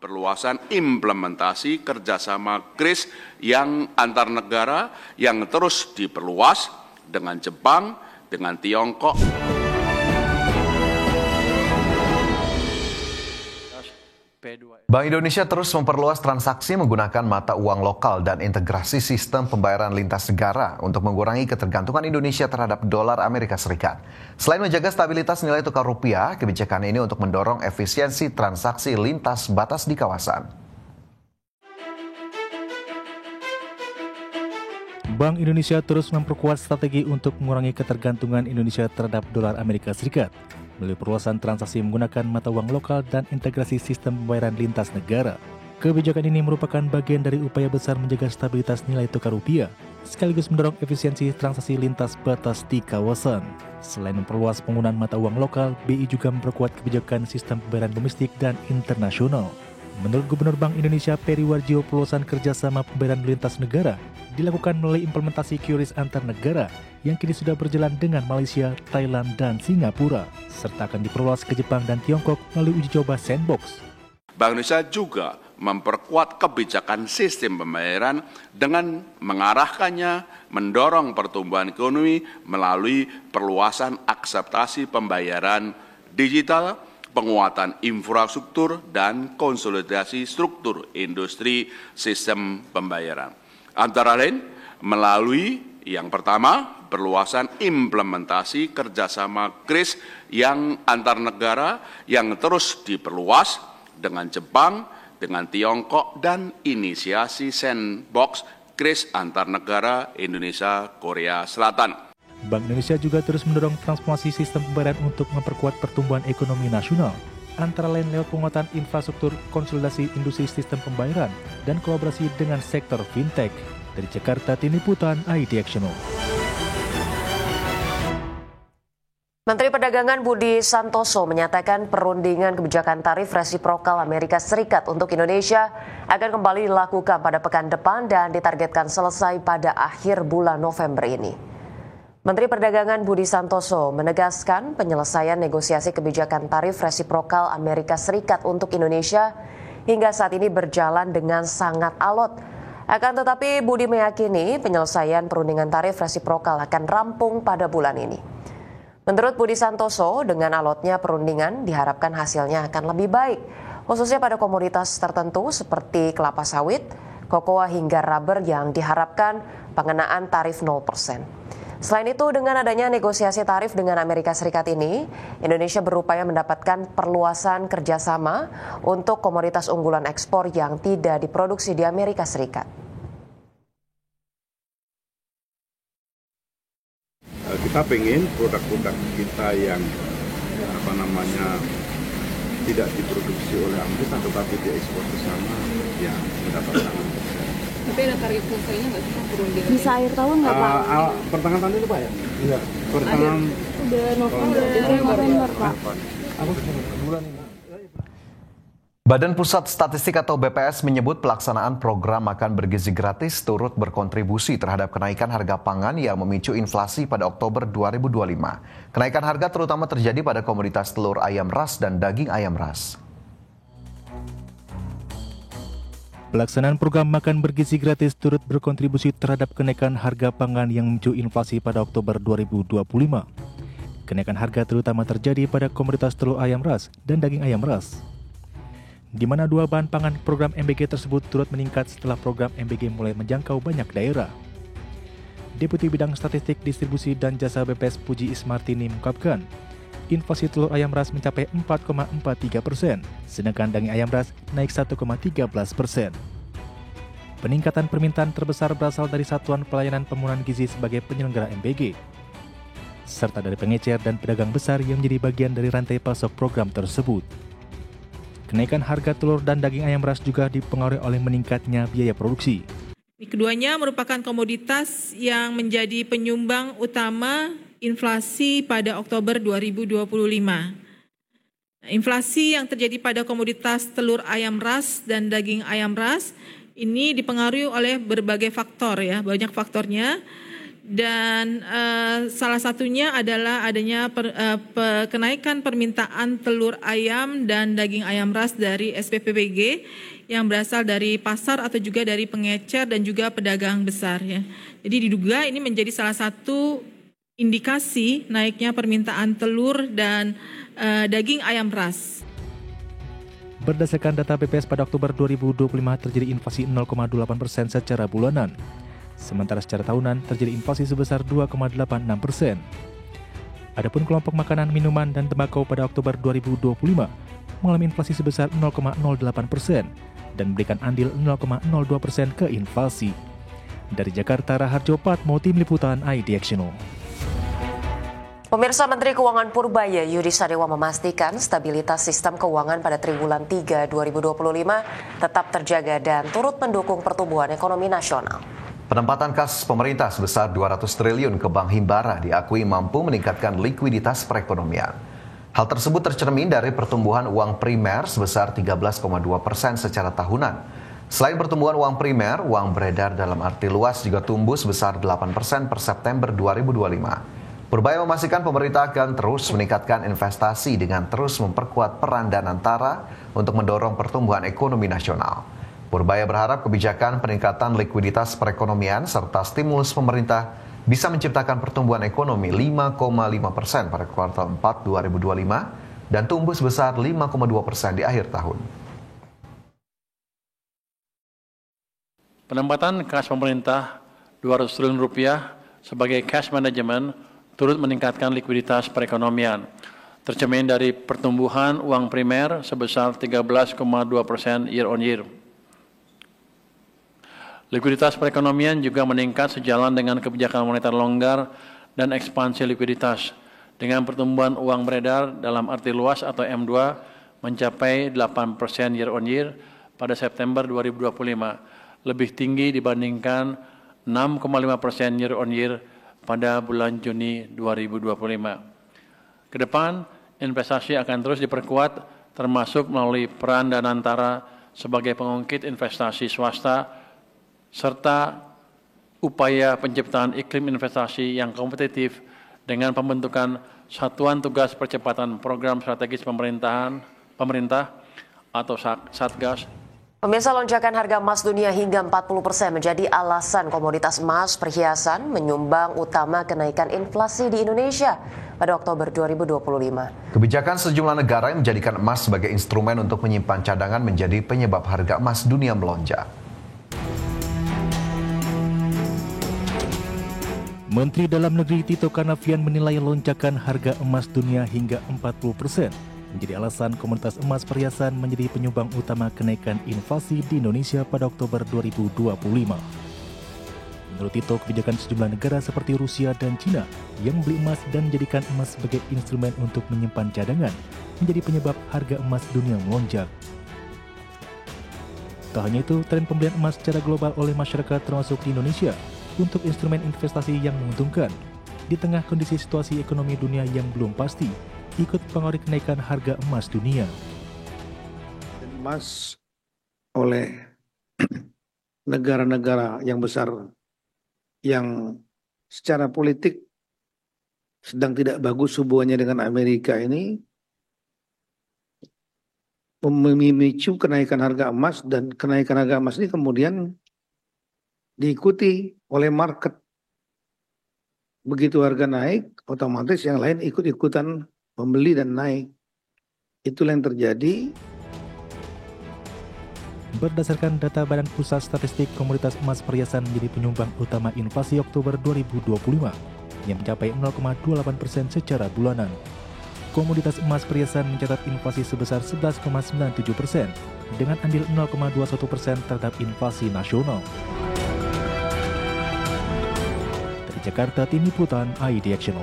perluasan implementasi kerjasama KRIS yang antar negara yang terus diperluas dengan Jepang, dengan Tiongkok. Bank Indonesia terus memperluas transaksi menggunakan mata uang lokal dan integrasi sistem pembayaran lintas negara untuk mengurangi ketergantungan Indonesia terhadap dolar Amerika Serikat. Selain menjaga stabilitas nilai tukar rupiah, kebijakan ini untuk mendorong efisiensi transaksi lintas batas di kawasan. Bank Indonesia terus memperkuat strategi untuk mengurangi ketergantungan Indonesia terhadap dolar Amerika Serikat melalui perluasan transaksi menggunakan mata uang lokal dan integrasi sistem pembayaran lintas negara. Kebijakan ini merupakan bagian dari upaya besar menjaga stabilitas nilai tukar rupiah, sekaligus mendorong efisiensi transaksi lintas batas di kawasan. Selain memperluas penggunaan mata uang lokal, BI juga memperkuat kebijakan sistem pembayaran domestik dan internasional. Menurut Gubernur Bank Indonesia Peri Warjio, perluasan kerjasama pembayaran lintas negara dilakukan melalui implementasi QRIS antar negara yang kini sudah berjalan dengan Malaysia, Thailand, dan Singapura, serta akan diperluas ke Jepang dan Tiongkok melalui uji coba sandbox. Bank Indonesia juga memperkuat kebijakan sistem pembayaran dengan mengarahkannya mendorong pertumbuhan ekonomi melalui perluasan akseptasi pembayaran digital, penguatan infrastruktur, dan konsolidasi struktur industri sistem pembayaran. Antara lain, melalui yang pertama, perluasan implementasi kerjasama KRIS yang antar negara yang terus diperluas dengan Jepang, dengan Tiongkok, dan inisiasi sandbox KRIS antar negara Indonesia Korea Selatan. Bank Indonesia juga terus mendorong transformasi sistem pembayaran untuk memperkuat pertumbuhan ekonomi nasional, antara lain lewat penguatan infrastruktur, konsolidasi industri sistem pembayaran, dan kolaborasi dengan sektor fintech. Dari Jakarta, Tim Liputan IDXNO. Menteri Perdagangan Budi Santoso menyatakan perundingan kebijakan tarif resiprokal Amerika Serikat untuk Indonesia akan kembali dilakukan pada pekan depan dan ditargetkan selesai pada akhir bulan November ini. Menteri Perdagangan Budi Santoso menegaskan penyelesaian negosiasi kebijakan tarif resiprokal Amerika Serikat untuk Indonesia hingga saat ini berjalan dengan sangat alot. Akan tetapi Budi meyakini penyelesaian perundingan tarif resiprokal akan rampung pada bulan ini. Menurut Budi Santoso, dengan alotnya perundingan diharapkan hasilnya akan lebih baik, khususnya pada komoditas tertentu seperti kelapa sawit, kokoa hingga rubber yang diharapkan pengenaan tarif 0%. Selain itu, dengan adanya negosiasi tarif dengan Amerika Serikat ini, Indonesia berupaya mendapatkan perluasan kerjasama untuk komoditas unggulan ekspor yang tidak diproduksi di Amerika Serikat. Kita pengen produk-produk kita yang tidak diproduksi oleh Amerika tetapi diekspor ke sana ya mendapatkan. Tapi ada target selesainya nggak sih perundingan? Bisa akhir tahun nggak Pak? Pertengahan tahun ini Pak ya? Iya. Pertengahan. Udah November Pak. Bulan ini. Badan Pusat Statistik atau BPS menyebut pelaksanaan program makan bergizi gratis turut berkontribusi terhadap kenaikan harga pangan yang memicu inflasi pada Oktober 2025. Kenaikan harga terutama terjadi pada komoditas telur ayam ras dan daging ayam ras. Pelaksanaan program makan bergizi gratis turut berkontribusi terhadap kenaikan harga pangan yang memicu inflasi pada Oktober 2025. Kenaikan harga terutama terjadi pada komoditas telur ayam ras dan daging ayam ras, di mana dua bahan pangan program MBG tersebut turut meningkat setelah program MBG mulai menjangkau banyak daerah. Deputi Bidang Statistik, Distribusi, dan Jasa BPS Puji Ismartini mengungkapkan, inflasi telur ayam ras mencapai 4,43%, sedangkan daging ayam ras naik 1,13%. Peningkatan permintaan terbesar berasal dari Satuan Pelayanan Pemenuhan Gizi sebagai penyelenggara MBG, serta dari pengecer dan pedagang besar yang menjadi bagian dari rantai pasok program tersebut. Kenaikan harga telur dan daging ayam ras juga dipengaruhi oleh meningkatnya biaya produksi. Keduanya merupakan komoditas yang menjadi penyumbang utama inflasi pada Oktober 2025. Inflasi yang terjadi pada komoditas telur ayam ras dan daging ayam ras ini dipengaruhi oleh berbagai faktor ya, banyak faktornya. dan salah satunya adalah adanya kenaikan permintaan telur ayam dan daging ayam ras dari SPPBG yang berasal dari pasar atau juga dari pengecer dan juga pedagang besar ya. Jadi diduga ini menjadi salah satu indikasi naiknya permintaan telur dan daging ayam ras. Berdasarkan data BPS pada Oktober 2025 terjadi inflasi 0,28% secara bulanan. Sementara secara tahunan terjadi inflasi sebesar 2,86%. Adapun kelompok makanan, minuman, dan tembakau pada Oktober 2025 mengalami inflasi sebesar 0,08% dan memberikan andil 0,02% ke inflasi. Dari Jakarta, Raharjo Patmo, Tim Liputan IDXNO. Pemirsa, Menteri Keuangan Purbaya Yudi Sadewa memastikan stabilitas sistem keuangan pada triwulan 3 2025 tetap terjaga dan turut mendukung pertumbuhan ekonomi nasional. Penempatan kas pemerintah sebesar 200 triliun ke Bank Himbara diakui mampu meningkatkan likuiditas perekonomian. Hal tersebut tercermin dari pertumbuhan uang primer sebesar 13,2% secara tahunan. Selain pertumbuhan uang primer, uang beredar dalam arti luas juga tumbuh sebesar 8% per September 2025. Purbaya memastikan pemerintah akan terus meningkatkan investasi dengan terus memperkuat peran Danantara untuk mendorong pertumbuhan ekonomi nasional. Purbaya berharap kebijakan peningkatan likuiditas perekonomian serta stimulus pemerintah bisa menciptakan pertumbuhan ekonomi 5,5% pada kuartal 4 2025 dan tumbuh sebesar 5,2% di akhir tahun. Penempatan kas pemerintah 200 triliun rupiah sebagai cash management turut meningkatkan likuiditas perekonomian, tercermin dari pertumbuhan uang primer sebesar 13,2% year on year. Likuiditas perekonomian juga meningkat sejalan dengan kebijakan moneter longgar dan ekspansi likuiditas, dengan pertumbuhan uang beredar dalam arti luas atau M2 mencapai 8% year on year pada September 2025, lebih tinggi dibandingkan 6,5% year on year pada bulan Juni 2025. Ke depan, investasi akan terus diperkuat, termasuk melalui peran Danantara sebagai pengungkit investasi swasta, serta upaya penciptaan iklim investasi yang kompetitif dengan pembentukan Satuan Tugas Percepatan Program Strategis Pemerintah atau Satgas. Pemirsa, lonjakan harga emas dunia hingga 40% menjadi alasan komoditas emas perhiasan menyumbang utama kenaikan inflasi di Indonesia pada Oktober 2025. Kebijakan sejumlah negara yang menjadikan emas sebagai instrumen untuk menyimpan cadangan menjadi penyebab harga emas dunia melonjak. Menteri Dalam Negeri Tito Karnavian menilai lonjakan harga emas dunia hingga 40% menjadi alasan komoditas emas perhiasan menjadi penyumbang utama kenaikan inflasi di Indonesia pada Oktober 2025. Menurut Tito, kebijakan sejumlah negara seperti Rusia dan Cina yang membeli emas dan menjadikan emas sebagai instrumen untuk menyimpan cadangan menjadi penyebab harga emas dunia melonjak. Tak hanya itu, tren pembelian emas secara global oleh masyarakat termasuk di Indonesia untuk instrumen investasi yang menguntungkan di tengah kondisi situasi ekonomi dunia yang belum pasti ikut pengaruhi kenaikan harga emas dunia. Emas oleh negara-negara yang besar yang secara politik sedang tidak bagus hubungannya dengan Amerika ini memicu kenaikan harga emas, dan kenaikan harga emas ini kemudian diikuti oleh market. Begitu harga naik, otomatis yang lain ikut-ikutan membeli dan naik. Itulah yang terjadi. Berdasarkan data Badan Pusat Statistik, komoditas emas perhiasan menjadi penyumbang utama inflasi Oktober 2025 yang mencapai 0,28% secara bulanan. Komoditas emas perhiasan mencatat inflasi sebesar 11,97% dengan andil 0,21% terhadap inflasi nasional. Dari Jakarta, Tim Liputan IDXNO.